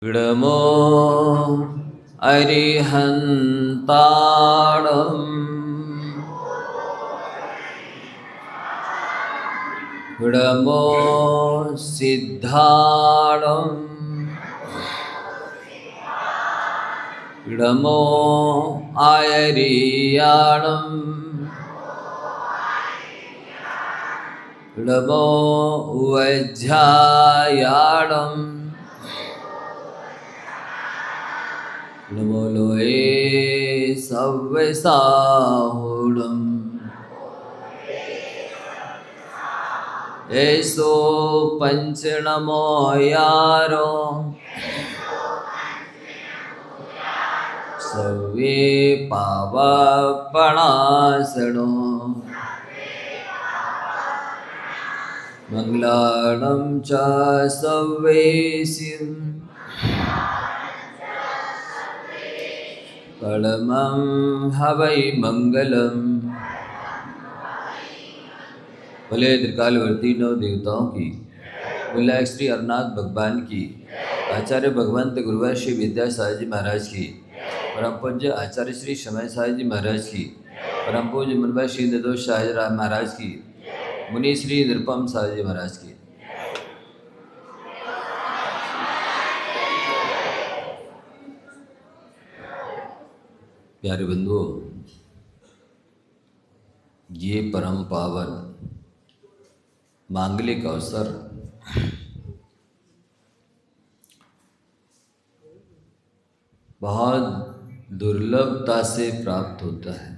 विडमो अरिहन्ताणम् विडमो सिद्धाणम् विडमो आयरियाणम् विडमो वज्झायाणम् नमो लोए सव्यसाहुणम् ऐसो पंचनमो यारो सव्ये पावपणासनो मंगलाणं च सव्येसिं परमं हवै मंगलम। भले त्रिकालवर्ती नौ देवताओं की, विलायक श्री अरनाथ भगवान की, आचार्य भगवंत गुरुवर श्री विद्यासागर जी महाराज की, परम पूज्य आचार्य श्री समय सागर जी महाराज की, परम पूज्य मुनिवर श्री निर्दोष शाहजराम महाराज की, मुनि श्री निरुपम सागर जी महाराज की। प्यारे बंधुओं, ये परम पावन मांगलिक अवसर बहुत दुर्लभता से प्राप्त होता है।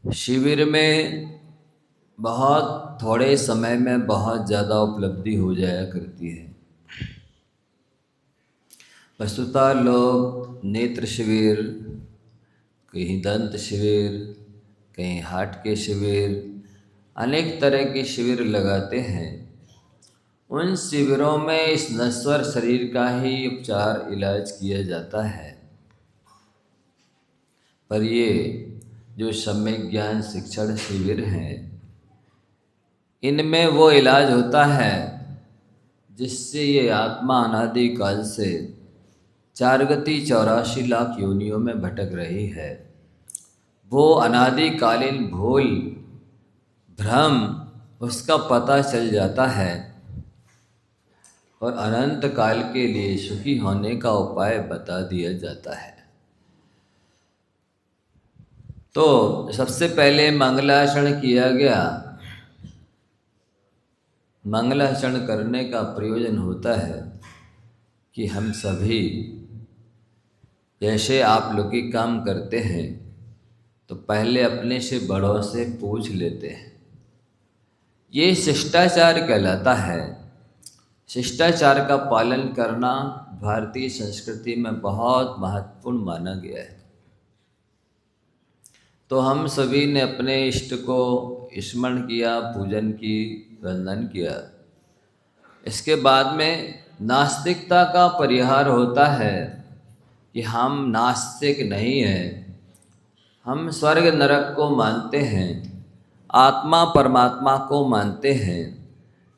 शिविर में बहुत थोड़े समय में बहुत ज़्यादा उपलब्धि हो जाया करती है। वस्तुतः लोग नेत्र शिविर, कहीं दंत शिविर, कहीं हार्ट के शिविर, अनेक तरह के शिविर लगाते हैं। उन शिविरों में इस नश्वर शरीर का ही उपचार इलाज किया जाता है। पर ये जो सम्यक ज्ञान शिक्षण शिविर हैं, इनमें वो इलाज होता है जिससे ये आत्मा अनादि काल से 4 गति 84 लाख योनियों में भटक रही है। वो अनादिकालीन भूल भ्रम उसका पता चल जाता है और अनंत काल के लिए सुखी होने का उपाय बता दिया जाता है। तो सबसे पहले मंगलाचरण किया गया। मंगलाचरण करने का प्रयोजन होता है कि हम सभी जैसे आप लोग ही काम करते हैं तो पहले अपने से बड़ों से पूछ लेते हैं। ये शिष्टाचार कहलाता है। शिष्टाचार का पालन करना भारतीय संस्कृति में बहुत महत्वपूर्ण माना गया है। तो हम सभी ने अपने इष्ट को स्मरण किया, पूजन की, वंदन किया। इसके बाद में नास्तिकता का परिहार होता है कि हम नास्तिक नहीं हैं। हम स्वर्ग नरक को मानते हैं, आत्मा परमात्मा को मानते हैं,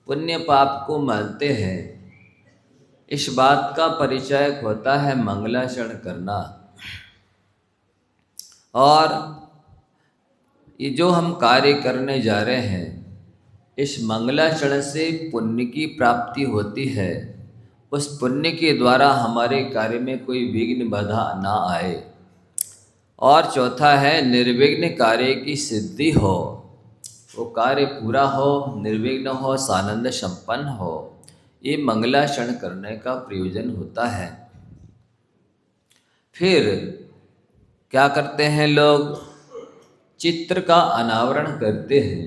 पुण्य पाप को मानते हैं। इस बात का परिचय होता है मंगलाचरण करना। और ये जो हम कार्य करने जा रहे हैं, इस मंगलाचरण से पुण्य की प्राप्ति होती है। उस पुण्य के द्वारा हमारे कार्य में कोई विघ्न बाधा ना आए। और चौथा है निर्विघ्न कार्य की सिद्धि हो, वो कार्य पूरा हो, निर्विघ्न हो, सानंद संपन्न हो। ये मंगलाचरण करने का प्रयोजन होता है। फिर क्या करते हैं लोग? चित्र का अनावरण करते हैं।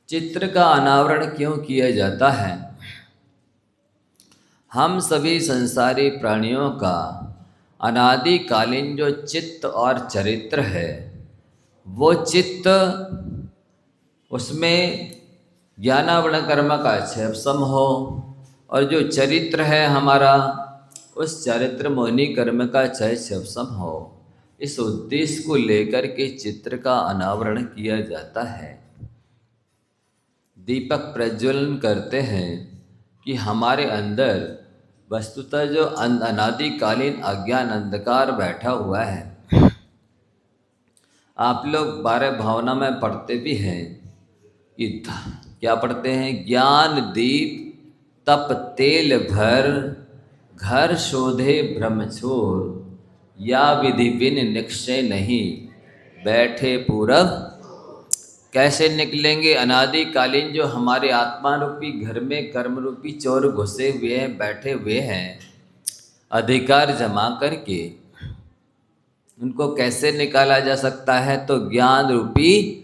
चित्र का अनावरण क्यों किया जाता है? हम सभी संसारी प्राणियों का अनादिकालीन जो चित्त और चरित्र है, वो चित्त, उसमें ज्ञानावरण कर्म का क्षयपसम हो, और जो चरित्र है हमारा, उस चरित्र मोहिनी कर्म का क्षयपसम हो। इस उद्देश्य को लेकर के चित्र का अनावरण किया जाता है। दीपक प्रज्वलन करते हैं कि हमारे अंदर वस्तुतः जो अनादिकालीन अज्ञान अंधकार बैठा हुआ है। आप लोग 12 भावना में पढ़ते भी हैं कि क्या पढ़ते हैं? ज्ञान दीप तप तेल भर, घर शोधे ब्रह्मचोर, या विधि बिन निक्षय नहीं, बैठे पूरब। कैसे निकलेंगे? अनादिकालीन जो हमारे आत्मा रूपी घर में कर्म रूपी चोर घुसे हुए हैं, बैठे हुए हैं, अधिकार जमा करके उनको कैसे निकाला जा सकता है? तो ज्ञान रूपी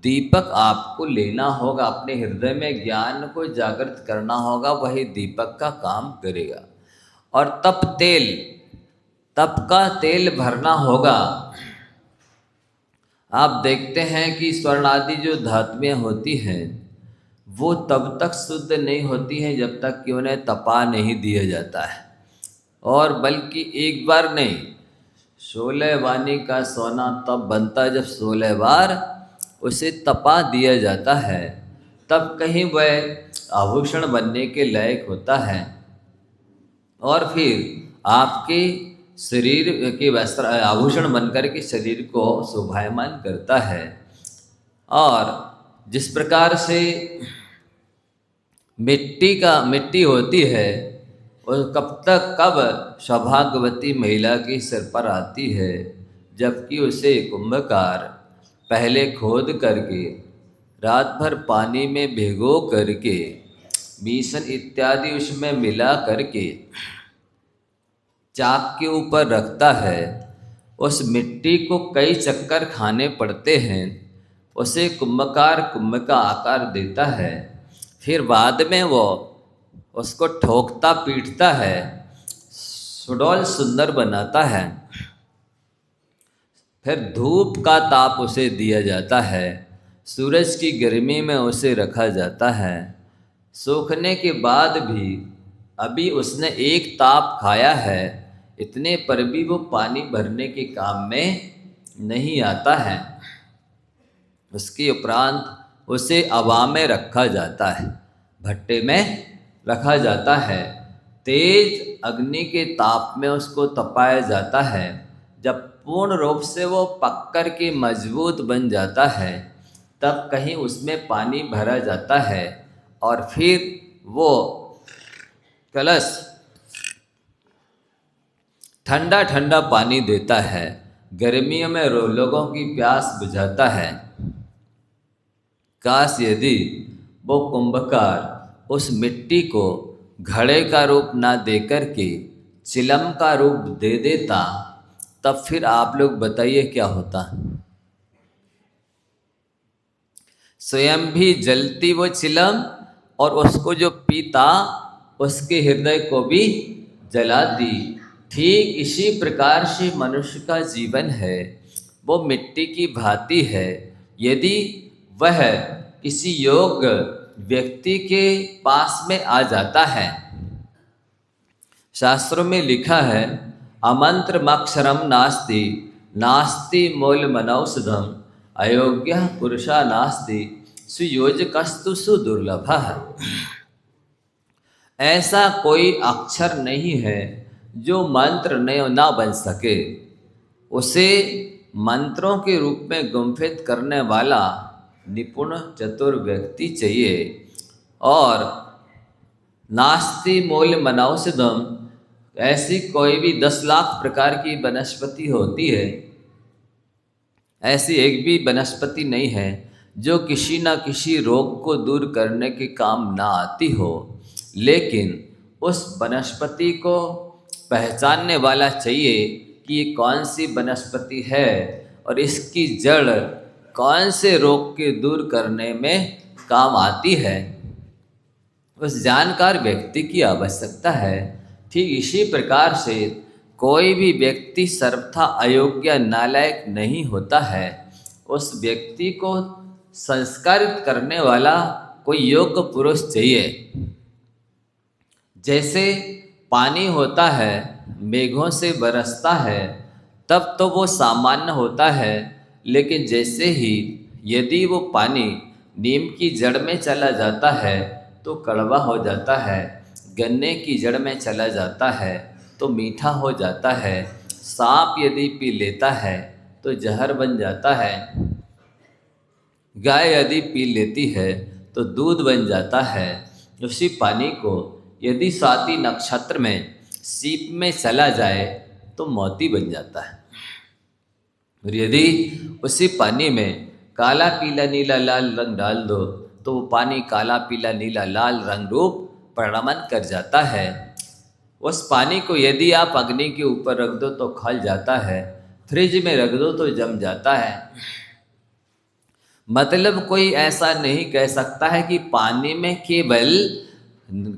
दीपक आपको लेना होगा, अपने हृदय में ज्ञान को जागृत करना होगा, वही दीपक का काम करेगा। और तप का तेल भरना होगा। आप देखते हैं कि स्वर्ण आदि जो धातुएं होती हैं वो तब तक शुद्ध नहीं होती हैं जब तक कि उन्हें तपा नहीं दिया जाता है। और बल्कि एक बार नहीं, 16 वानी का सोना तब बनता है जब 16 बार उसे तपा दिया जाता है, तब कहीं वह आभूषण बनने के लायक होता है। और फिर आपके शरीर के वस्त्र आभूषण बनकर के शरीर को शोभायमान करता है। और जिस प्रकार से मिट्टी होती है और कब सौभाग्यवती महिला के सिर पर आती है, जबकि उसे कुंभकार पहले खोद करके रात भर पानी में भिगो करके बीसन इत्यादि उसमें मिला करके चाक के ऊपर रखता है। उस मिट्टी को कई चक्कर खाने पड़ते हैं, उसे कुंभकार कुंभ का आकार देता है। फिर बाद में वो उसको ठोकता पीटता है, सुडौल सुंदर बनाता है। फिर धूप का ताप उसे दिया जाता है, सूरज की गर्मी में उसे रखा जाता है। सूखने के बाद भी अभी उसने एक ताप खाया है, इतने पर भी वो पानी भरने के काम में नहीं आता है। उसके उपरांत उसे हवा में रखा जाता है, भट्टे में रखा जाता है। तेज अग्नि के ताप में उसको तपाया जाता है। जब पूर्ण रूप से वो पककर के मजबूत बन जाता है, तब कहीं उसमें पानी भरा जाता है और फिर वो कलश ठंडा ठंडा पानी देता है, गर्मियों में लोगों की प्यास बुझाता है। काश यदि वो कुंभकार उस मिट्टी को घड़े का रूप ना देकर के चिलम का रूप दे देता, तब फिर आप लोग बताइए क्या होता। स्वयं भी जलती वो चिलम और उसको जो पीता उसके हृदय को भी जलाती। ठीक इसी प्रकार से मनुष्य का जीवन है, वो मिट्टी की भांति है। यदि वह किसी योग्य व्यक्ति के पास में आ जाता है, शास्त्रों में लिखा है, अमंत्रमक्षरम नास्ति नास्ति मूलमनौषधम अयोग्य पुरुषा नास्ति सुयोजकस्तु सुदुर्लभः। ऐसा कोई अक्षर नहीं है जो मंत्र ना बन सके। उसे मंत्रों के रूप में गुम्फित करने वाला निपुण चतुर व्यक्ति चाहिए। और नास्ति मूलमनौषधम, ऐसी कोई भी 10 लाख प्रकार की वनस्पति होती है, ऐसी एक भी वनस्पति नहीं है जो किसी न किसी रोग को दूर करने के काम ना आती हो। लेकिन उस वनस्पति को पहचानने वाला चाहिए कि ये कौन सी वनस्पति है और इसकी जड़ कौन से रोग के दूर करने में काम आती है। उस जानकार व्यक्ति की आवश्यकता है। ठीक इसी प्रकार से कोई भी व्यक्ति सर्वथा अयोग्य नालायक नहीं होता है। उस व्यक्ति को संस्कारित करने वाला कोई योग्य पुरुष चाहिए। जैसे पानी होता है, मेघों से बरसता है, तब तो वो सामान्य होता है, लेकिन जैसे ही यदि वो पानी नीम की जड़ में चला जाता है, तो कड़वा हो जाता है, गन्ने की जड़ में चला जाता है तो मीठा हो जाता है, सांप यदि पी लेता है तो जहर बन जाता है, गाय यदि पी लेती है तो दूध बन जाता है। उसी पानी को यदि स्वाति नक्षत्र में सीप में चला जाए तो मोती बन जाता है, और यदि उसी पानी में काला पीला नीला लाल रंग डाल दो तो वो पानी काला पीला नीला लाल रंग रूप परिणमन कर जाता है। उस पानी को यदि आप अग्नि के ऊपर रख दो तो खल जाता है, फ्रिज में रख दो तो जम जाता है। मतलब कोई ऐसा नहीं कह सकता है कि पानी में केवल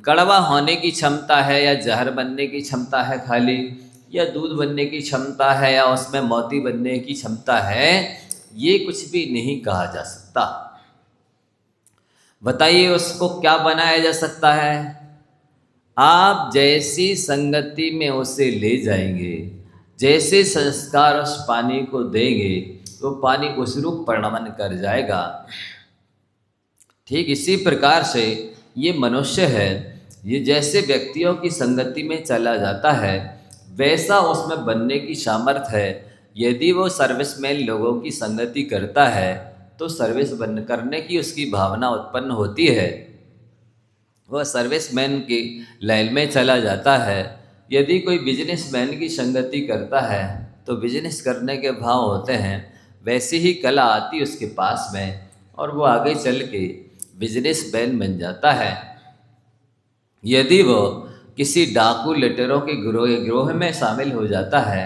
कड़वा होने की क्षमता है या जहर बनने की क्षमता है खाली, या दूध बनने की क्षमता है या उसमें मोती बनने की क्षमता है, ये कुछ भी नहीं कहा जा सकता। बताइए उसको क्या बनाया जा सकता है? आप जैसी संगति में उसे ले जाएंगे, जैसे संस्कार उस पानी को देंगे, वो पानी उस रूप परिणमन कर जाएगा। ठीक इसी प्रकार से ये मनुष्य है, ये जैसे व्यक्तियों की संगति में चला जाता है वैसा उसमें बनने की सामर्थ्य है। यदि वो सर्विसमैन लोगों की संगति करता है तो सर्विस बन करने की उसकी भावना उत्पन्न होती है, वह सर्विसमैन की लाइन में चला जाता है। यदि कोई बिजनेसमैन की संगति करता है तो बिजनेस करने के भाव होते हैं, वैसी ही कला आती उसके पास में और वो आगे चल के बिजनेसमैन बन जाता है। यदि वो किसी डाकू लुटेरों के गिरोह में शामिल हो जाता है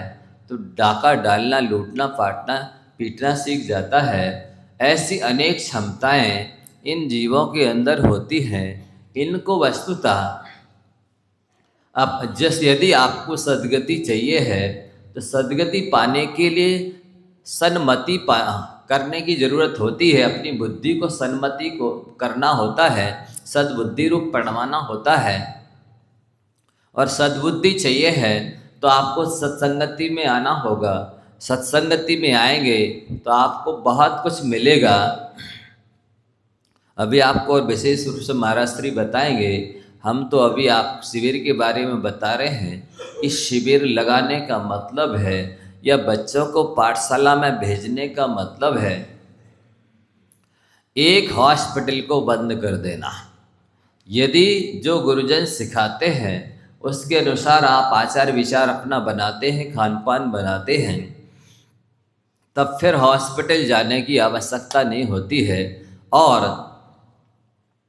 तो डाका डालना, लूटना, पाटना, पीटना सीख जाता है। ऐसी अनेक क्षमताएं इन जीवों के अंदर होती हैं। इनको वस्तुतः अब यदि आपको सद्गति चाहिए है तो सद्गति पाने के लिए सन्मति करने की जरूरत होती है। अपनी बुद्धि को सन्मति को करना होता है, सद्बुद्धि रूप बनवाना होता है। और सद्बुद्धि चाहिए है तो आपको सत्संगति में आना होगा। सत्संगति में आएंगे तो आपको बहुत कुछ मिलेगा। अभी आपको और विशेष रूप से महाराज श्री बताएंगे। हम तो अभी आप शिविर के बारे में बता रहे हैं। इस शिविर लगाने का मतलब है या बच्चों को पाठशाला में भेजने का मतलब है एक हॉस्पिटल को बंद कर देना। यदि जो गुरुजन सिखाते हैं उसके अनुसार आप आचार विचार अपना बनाते हैं, खान पान बनाते हैं, तब फिर हॉस्पिटल जाने की आवश्यकता नहीं होती है। और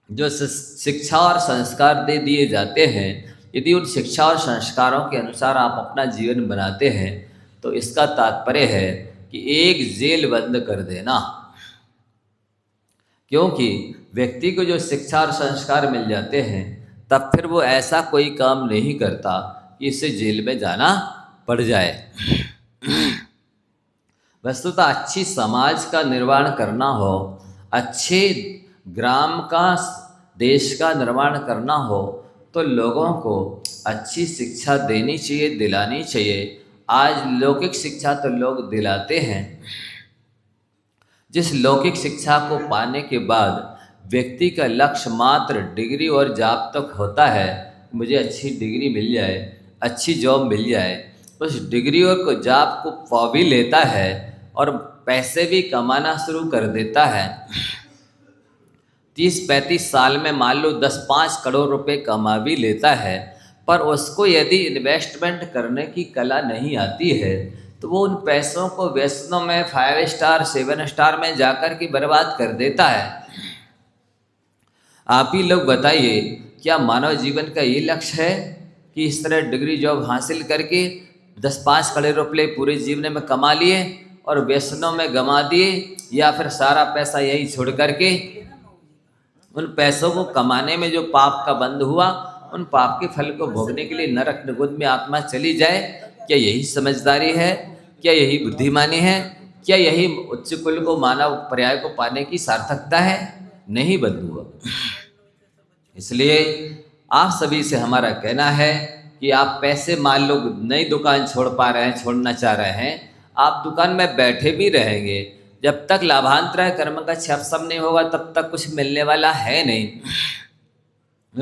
जो शिक्षा और संस्कार दे दिए जाते हैं, यदि उन शिक्षा और संस्कारों के अनुसार आप अपना जीवन बनाते हैं तो इसका तात्पर्य है कि एक जेल बंद कर देना। क्योंकि व्यक्ति को जो शिक्षा और संस्कार मिल जाते हैं तब फिर वो ऐसा कोई काम नहीं करता कि इसे जेल में जाना पड़ जाए। वस्तुतः अच्छी समाज का निर्माण करना हो, अच्छे ग्राम का, देश का निर्माण करना हो तो लोगों को अच्छी शिक्षा देनी चाहिए, दिलानी चाहिए। आज लौकिक शिक्षा तो लोग दिलाते हैं। जिस लौकिक शिक्षा को पाने के बाद व्यक्ति का लक्ष्य मात्र डिग्री और जॉब तक होता है, मुझे अच्छी डिग्री मिल जाए, अच्छी जॉब मिल जाए, उस डिग्री और जॉब को पा भी लेता है और पैसे भी कमाना शुरू कर देता है। 30-35 साल में मान लो 10-5 करोड़ रुपए कमा भी लेता है, पर उसको यदि इन्वेस्टमेंट करने की कला नहीं आती है तो वो उन पैसों को व्यसनों में, 5 स्टार 7 स्टार में जाकर के बर्बाद कर देता है। आप ही लोग बताइए, क्या मानव जीवन का ये लक्ष्य है कि इस तरह डिग्री जॉब हासिल करके 10-5 करोड़ रुपये पूरे जीवन में कमा लिए और व्यसनों में गंवा दिए, या फिर सारा पैसा यही छोड़ करके उन पैसों को कमाने में जो पाप का बंध हुआ, उन पाप के फल को भोगने के लिए नरक निकुंज में आत्मा चली जाए? क्या यही समझदारी है? क्या यही बुद्धिमानी है? क्या यही उच्च कुल को, मानव पर्याय को पाने की सार्थकता है? नहीं बंधुओं। इसलिए आप सभी से हमारा कहना है कि आप पैसे मान लो नई दुकान छोड़ पा रहे हैं, छोड़ना चाह रहे हैं, आप दुकान में बैठे भी रहेंगे, जब तक लाभांतराय कर्म का क्षपसम नहीं होगा तब तक कुछ मिलने वाला है नहीं।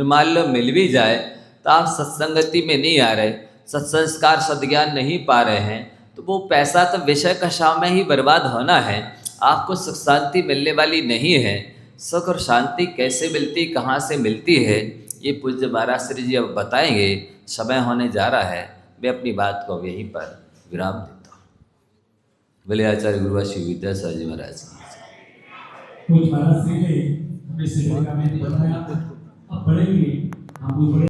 मान लो मिल भी जाए तो आप सत्संगति में नहीं आ रहे, सत्संस्कार सद्ज्ञान नहीं पा रहे हैं, तो वो पैसा तो विषय कषा में ही बर्बाद होना है, आपको सुख शांति मिलने वाली नहीं है। सुख और शांति कैसे मिलती, कहाँ से मिलती है, ये पूज्य महाराज श्री जी अब बताएंगे। समय होने जा रहा है, मैं अपनी बात को यहीं पर विराम देता हूँ। बोले आचार्य गुरु श्री विद्यासागर जी महाराज कुछ महाराज श्री ने हमें बताया, अब बढ़ेंगे हम